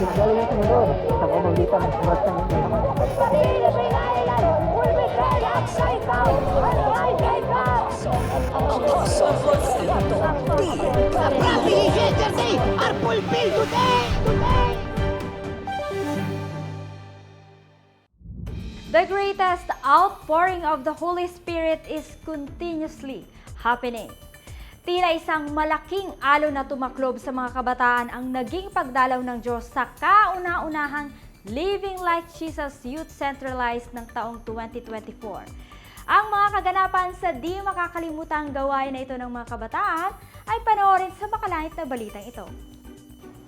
Galing sa mundo sa pamamagitan ng sulat ng The greatest outpouring of the Holy Spirit is continuously happening. Tila isang malaking alon na tumaklob sa mga kabataan ang naging pagdalaw ng Diyos sa kauna-unahang Living Like Jesus Youth Centralized ng taong 2024. Ang mga kaganapan sa di makakalimutang gawain na ito ng mga kabataan ay panoorin sa makalangit na balitang ito.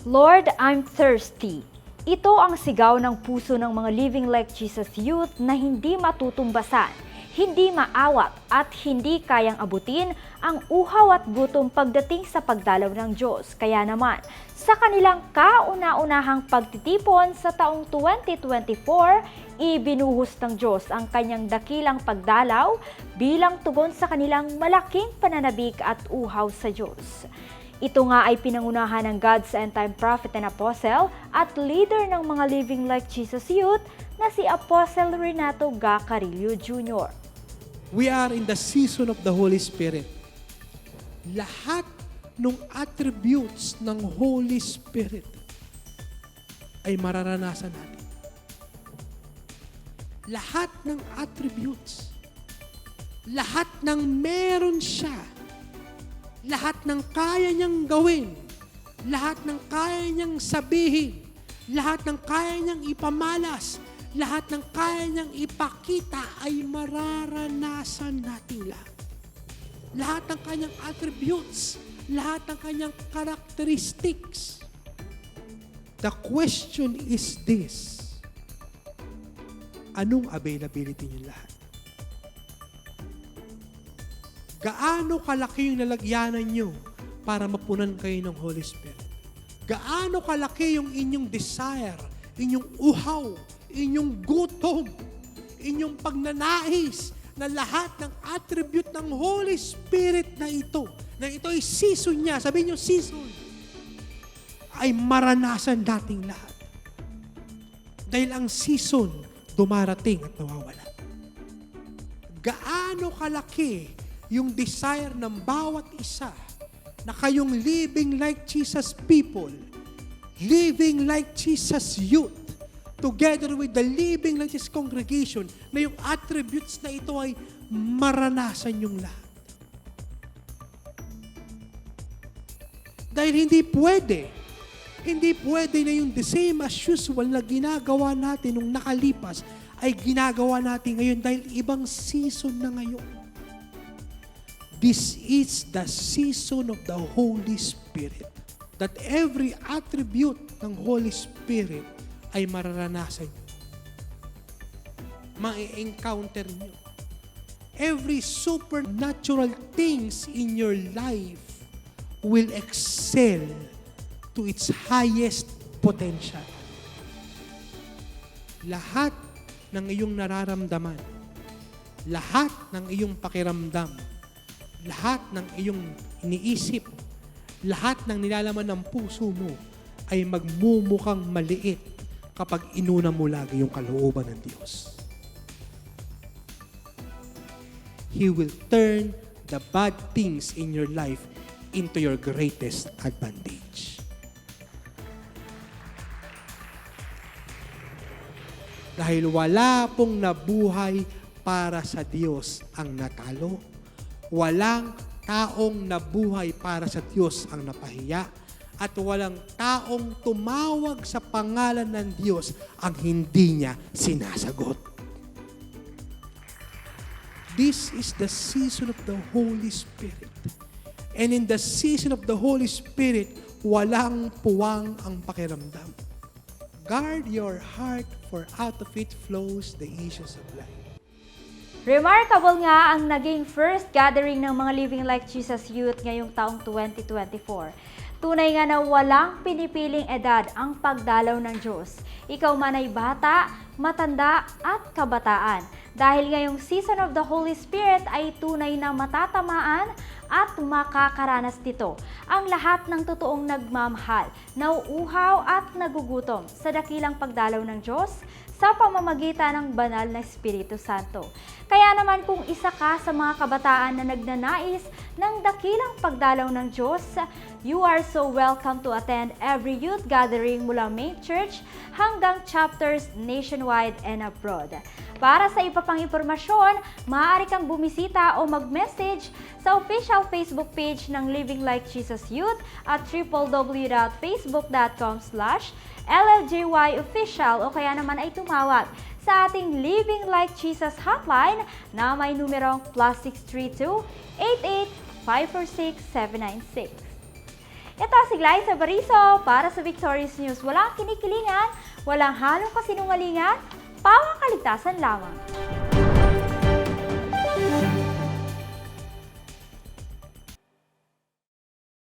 Lord, I'm thirsty. Ito ang sigaw ng puso ng mga Living Like Jesus Youth na hindi matutumbasan, hindi maawat at hindi kayang abutin ang uhaw at gutom pagdating sa pagdalaw ng Diyos. Kaya naman, sa kanilang kauna-unahang pagtitipon sa taong 2024, ibinuhos ng Diyos ang kanyang dakilang pagdalaw bilang tugon sa kanilang malaking pananabik at uhaw sa Diyos. Ito nga ay pinangunahan ng God's end-time prophet and apostle at leader ng mga Living Like Jesus Youth na si Apostle Renato Gacarillo Jr. We are in the season of the Holy Spirit. Lahat ng attributes ng Holy Spirit ay mararanasan natin. Lahat ng attributes, lahat ng meron siya, lahat ng kaya niyang gawin, lahat ng kaya niyang sabihin, lahat ng kaya niyang ipamalas, lahat ng kaya niyang ipakita ay mararanasan natin lahat. Lahat ng kanyang attributes, lahat ng kanyang characteristics. The question is this: anong availability niyo lahat? Gaano kalaki yung lalagyanan nyo para mapunan kayo ng Holy Spirit? Gaano kalaki yung inyong desire, inyong uhaw, inyong gutom, inyong pagnanais na lahat ng attribute ng Holy Spirit na ito ay season niya, sabihin niyo season, ay maranasan nating lahat. Dahil ang season dumarating at nawawala. Gaano kalaki yung desire ng bawat isa na kayong living like Jesus people, living like Jesus youth, together with the living like Jesus congregation, na yung attributes na ito ay maranasan yung lahat. Dahil hindi pwede na yung the same as usual na ginagawa natin nung nakalipas ay ginagawa natin ngayon dahil ibang season na ngayon. This is the season of the Holy Spirit. That every attribute ng Holy Spirit ay mararanasan nyo. Ma-encounter nyo. Every supernatural things in your life will excel to its highest potential. Lahat ng iyong nararamdaman, lahat ng iyong pakiramdam, lahat ng iyong iniisip, lahat ng nilalaman ng puso mo ay magmumukhang maliit kapag inuna mo lagi yung kalooban ng Diyos. He will turn the bad things in your life into your greatest advantage. Dahil wala pong nabuhay para sa Diyos ang natalo, walang taong nabuhay para sa Diyos ang napahiya, at walang taong tumawag sa pangalan ng Diyos ang hindi niya sinasagot. This is the season of the Holy Spirit. And in the season of the Holy Spirit, walang puwang ang pakiramdam. Guard your heart, for out of it flows the issues of life. Remarkable nga ang naging first gathering ng mga Living Like Jesus Youth ngayong taong 2024. Tunay nga na walang pinipiling edad ang pagdalaw ng Diyos. Ikaw man ay bata, matanda at kabataan. Dahil ngayong season of the Holy Spirit ay tunay na matatamaan at makakaranas nito ang lahat ng totoong nagmamahal, nauuhaw at nagugutom sa dakilang pagdalaw ng Diyos sa pamamagitan ng banal na Espiritu Santo. Kaya naman kung isa ka sa mga kabataan na nagnanais ng dakilang pagdalaw ng Diyos, you are so welcome to attend every youth gathering mula main church hanggang chapters nationwide and abroad. Para sa iba pang impormasyon, maaari kang bumisita o mag-message sa official Facebook page ng Living Like Jesus Youth at www.facebook.com/LLJYofficial o kaya naman ay tumawag sa ating Living Like Jesus hotline na may numerong +632 88 546 796. Ito si Glyza Bariso para sa Victorious News. Walang kinikilingan, walang halong kasinungalingan, pawang kaligtasan lamang.